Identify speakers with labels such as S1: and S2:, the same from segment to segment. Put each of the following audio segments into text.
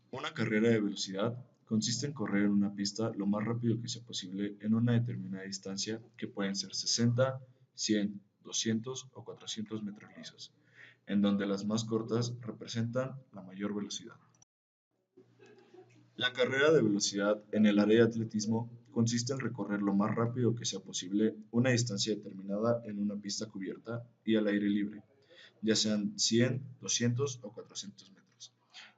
S1: Una carrera de velocidad consiste en correr en una pista lo más rápido que sea posible en una determinada distancia que pueden ser 60, 100, 200 o 400 metros lisos, en donde las más cortas representan la mayor velocidad. La carrera de velocidad en el área de atletismo consiste en recorrer lo más rápido que sea posible una distancia determinada en una pista cubierta y al aire libre, ya sean 100, 200 o 400 metros.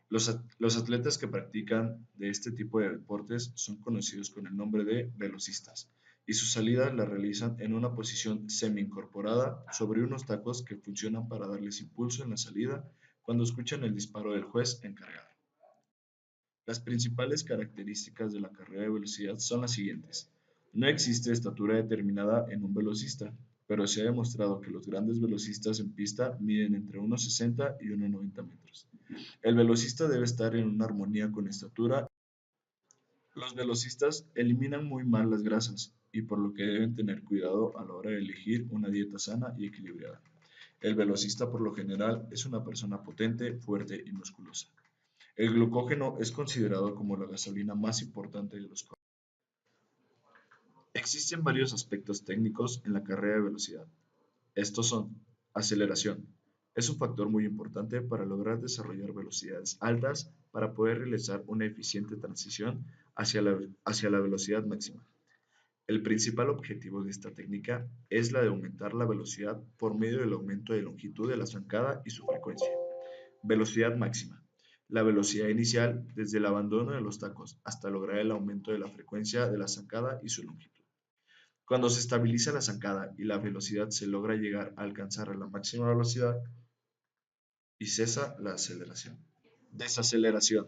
S1: Los atletas que practican de este tipo de deportes son conocidos con el nombre de velocistas y su salida la realizan en una posición semi-incorporada sobre unos tacos que funcionan para darles impulso en la salida cuando escuchan el disparo del juez encargado. Las principales características de la carrera de velocidad son las siguientes. No existe estatura determinada en un velocista, pero se ha demostrado que los grandes velocistas en pista miden entre 1,60 y 1,90 metros. El velocista debe estar en una armonía con la estatura. Los velocistas eliminan muy mal las grasas y por lo que deben tener cuidado a la hora de elegir una dieta sana y equilibrada. El velocista por lo general es una persona potente, fuerte y musculosa. El glucógeno es considerado como la gasolina más importante de los corredores. Existen varios aspectos técnicos en la carrera de velocidad. Estos son: aceleración. Es un factor muy importante para lograr desarrollar velocidades altas para poder realizar una eficiente transición hacia la velocidad máxima. El principal objetivo de esta técnica es la de aumentar la velocidad por medio del aumento de longitud de la zancada y su frecuencia. Velocidad máxima. La velocidad inicial desde el abandono de los tacos hasta lograr el aumento de la frecuencia de la zancada y su longitud. Cuando se estabiliza la zancada y la velocidad se logra llegar a alcanzar a la máxima velocidad y cesa la aceleración. Desaceleración.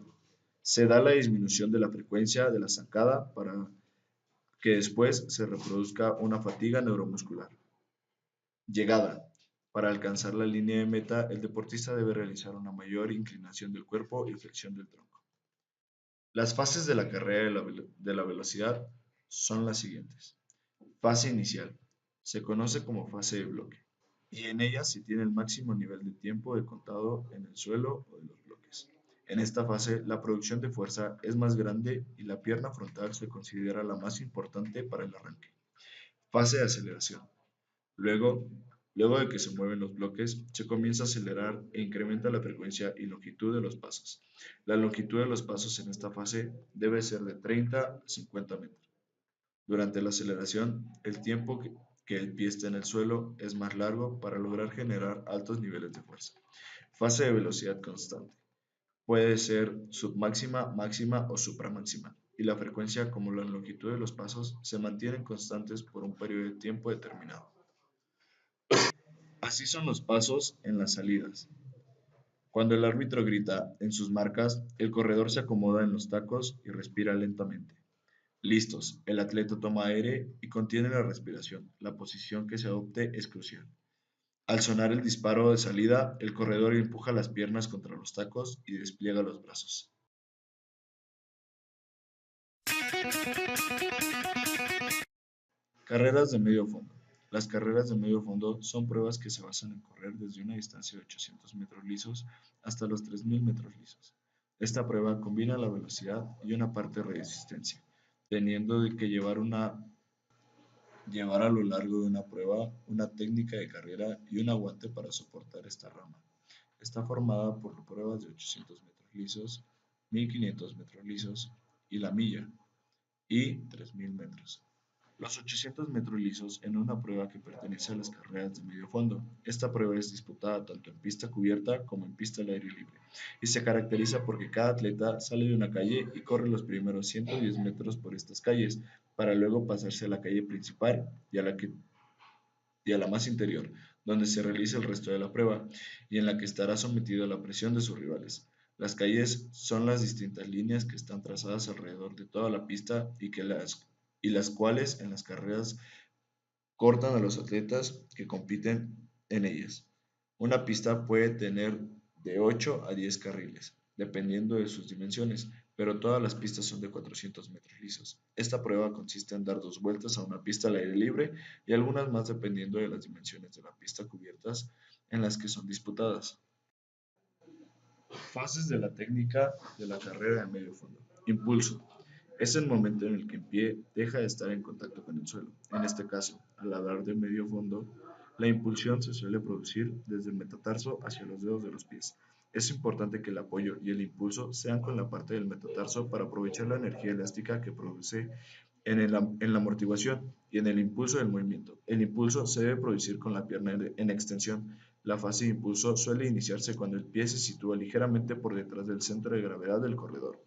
S1: Se da la disminución de la frecuencia de la zancada para que después se reproduzca una fatiga neuromuscular. Llegada. Para alcanzar la línea de meta, el deportista debe realizar una mayor inclinación del cuerpo y flexión del tronco. Las fases de la carrera de la velocidad son las siguientes. Fase inicial. Se conoce como fase de bloque, y en ella se tiene el máximo nivel de tiempo de contado en el suelo o de los bloques. En esta fase, la producción de fuerza es más grande y la pierna frontal se considera la más importante para el arranque. Fase de aceleración. Luego, luego de que se mueven los bloques, se comienza a acelerar e incrementa la frecuencia y longitud de los pasos. La longitud de los pasos en esta fase debe ser de 30 a 50 metros. Durante la aceleración, el tiempo que el pie está en el suelo es más largo para lograr generar altos niveles de fuerza. Fase de velocidad constante. Puede ser submáxima, máxima o supramáxima, y la frecuencia como la longitud de los pasos se mantienen constantes por un periodo de tiempo determinado. Así son los pasos en las salidas. Cuando el árbitro grita en sus marcas, el corredor se acomoda en los tacos y respira lentamente. Listos, el atleta toma aire y contiene la respiración. La posición que se adopte es crucial. Al sonar el disparo de salida, el corredor empuja las piernas contra los tacos y despliega los brazos. Carreras de medio fondo. Las carreras de medio fondo son pruebas que se basan en correr desde una distancia de 800 metros lisos hasta los 3000 metros lisos. Esta prueba combina la velocidad y una parte de resistencia, teniendo que llevar a lo largo de una prueba una técnica de carrera y un aguante para soportar esta rama. Está formada por pruebas de 800 metros lisos, 1500 metros lisos y la milla, y 3000 metros. Los 800 metros lisos en una prueba que pertenece a las carreras de medio fondo. Esta prueba es disputada tanto en pista cubierta como en pista al aire libre y se caracteriza porque cada atleta sale de una calle y corre los primeros 110 metros por estas calles para luego pasarse a la calle principal y a la más interior, donde se realiza el resto de la prueba y en la que estará sometido a la presión de sus rivales. Las calles son las distintas líneas que están trazadas alrededor de toda la pista y las cuales en las carreras cortan a los atletas que compiten en ellas. Una pista puede tener de 8 a 10 carriles, dependiendo de sus dimensiones, pero todas las pistas son de 400 metros lisos. Esta prueba consiste en dar dos vueltas a una pista al aire libre y algunas más dependiendo de las dimensiones de la pista cubiertas en las que son disputadas. Fases de la técnica de la carrera de medio fondo. Impulso. Es el momento en el que el pie deja de estar en contacto con el suelo. En este caso, al hablar de medio fondo, la impulsión se suele producir desde el metatarso hacia los dedos de los pies. Es importante que el apoyo y el impulso sean con la parte del metatarso para aprovechar la energía elástica que produce en la amortiguación y en el impulso del movimiento. El impulso se debe producir con la pierna en extensión. La fase de impulso suele iniciarse cuando el pie se sitúa ligeramente por detrás del centro de gravedad del corredor.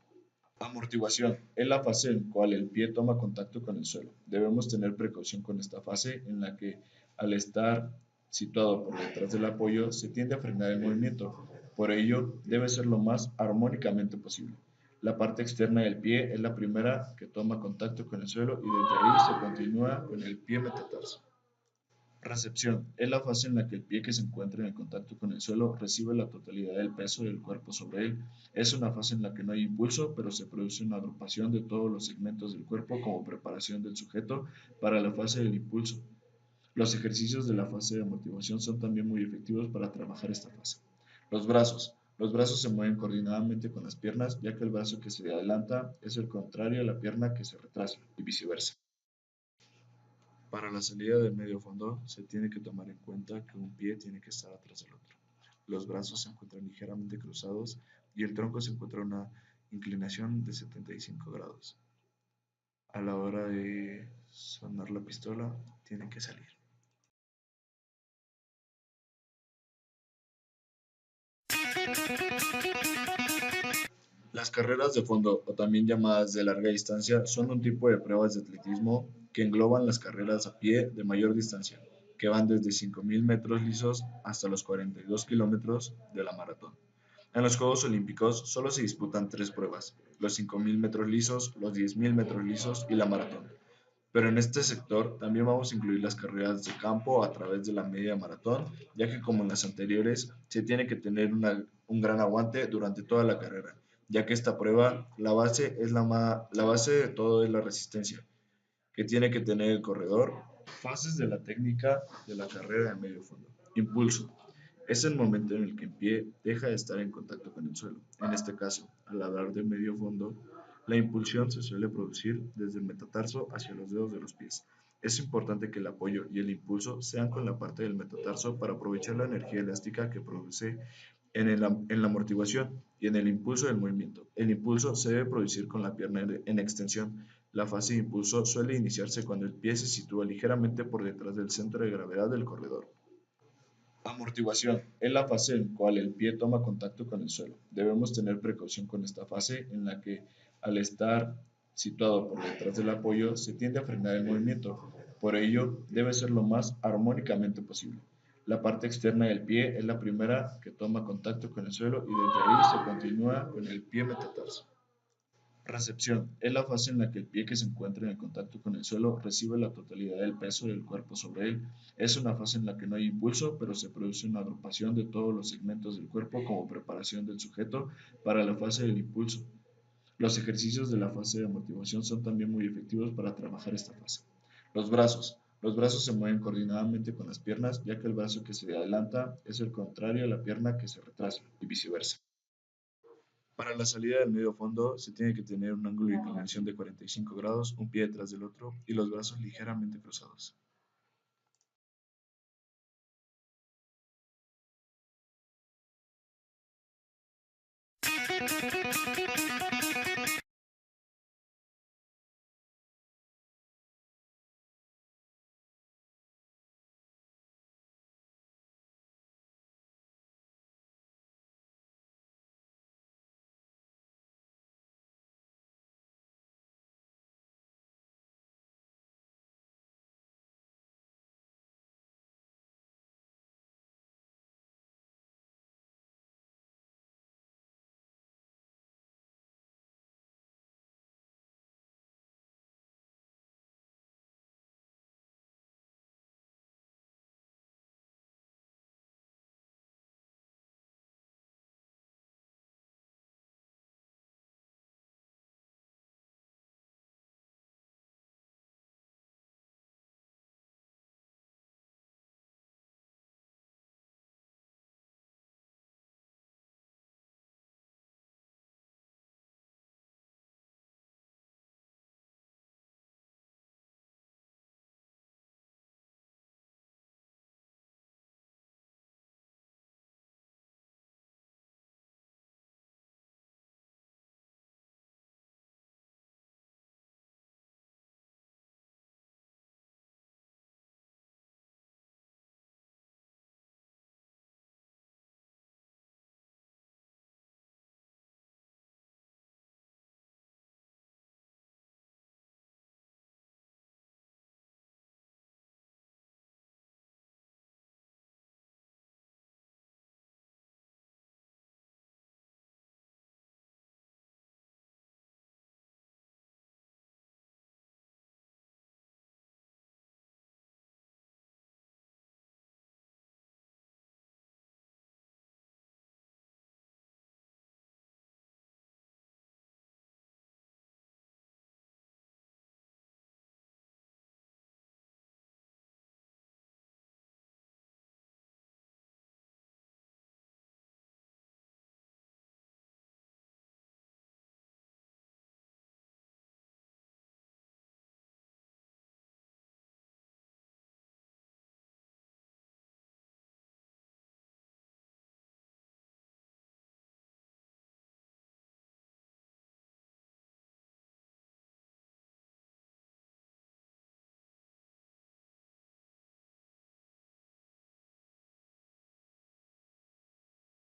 S1: Amortiguación es la fase en la cual el pie toma contacto con el suelo. Debemos tener precaución con esta fase en la que al estar situado por detrás del apoyo se tiende a frenar el movimiento. Por ello, debe ser lo más armónicamente posible. La parte externa del pie es la primera que toma contacto con el suelo y desde ahí se continúa con el pie metatarso. Recepción es la fase en la que el pie que se encuentra en el contacto con el suelo recibe la totalidad del peso del cuerpo sobre él. Es una fase en la que no hay impulso, pero se produce una agrupación de todos los segmentos del cuerpo como preparación del sujeto para la fase del impulso. Los ejercicios de la fase de amortiguación son también muy efectivos para trabajar esta fase. Los brazos. Los brazos se mueven coordinadamente con las piernas, ya que el brazo que se adelanta es el contrario a la pierna que se retrasa y viceversa. Para la salida del medio fondo se tiene que tomar en cuenta que un pie tiene que estar atrás del otro. Los brazos se encuentran ligeramente cruzados y el tronco se encuentra a una inclinación de 75 grados. A la hora de sonar la pistola, tiene que salir. Las carreras de fondo, o también llamadas de larga distancia, son un tipo de pruebas de atletismo que engloban las carreras a pie de mayor distancia, que van desde 5.000 metros lisos hasta los 42 kilómetros de la maratón. En los Juegos Olímpicos solo se disputan tres pruebas: los 5.000 metros lisos, los 10.000 metros lisos y la maratón. Pero en este sector también vamos a incluir las carreras de campo a través de la media maratón, ya que como en las anteriores, se tiene que tener un gran aguante durante toda la carrera, ya que esta prueba, la base de todo es la resistencia que tiene que tener el corredor. Fases de la técnica de la carrera de medio fondo. Impulso. Es el momento en el que el pie deja de estar en contacto con el suelo. En este caso, al hablar de medio fondo, la impulsión se suele producir desde el metatarso hacia los dedos de los pies. Es importante que el apoyo y el impulso sean con la parte del metatarso para aprovechar la energía elástica que produce en la amortiguación y en el impulso del movimiento. El impulso se debe producir con la pierna en extensión. La fase de impulso suele iniciarse cuando el pie se sitúa ligeramente por detrás del centro de gravedad del corredor. Amortiguación es la fase en la cual el pie toma contacto con el suelo. Debemos tener precaución con esta fase en la que al estar situado por detrás del apoyo se tiende a frenar el movimiento. Por ello, debe ser lo más armónicamente posible. La parte externa del pie es la primera que toma contacto con el suelo y desde ahí se continúa con el pie metatarso. Recepción es la fase en la que el pie que se encuentra en el contacto con el suelo recibe la totalidad del peso del cuerpo sobre él. Es una fase en la que no hay impulso, pero se produce una agrupación de todos los segmentos del cuerpo como preparación del sujeto para la fase del impulso. Los ejercicios de la fase de amortiguación son también muy efectivos para trabajar esta fase. Los brazos. Los brazos se mueven coordinadamente con las piernas, ya que el brazo que se adelanta es el contrario a la pierna que se retrasa y viceversa. Para la salida del medio fondo se tiene que tener un ángulo de inclinación de 45 grados, un pie detrás del otro y los brazos ligeramente cruzados.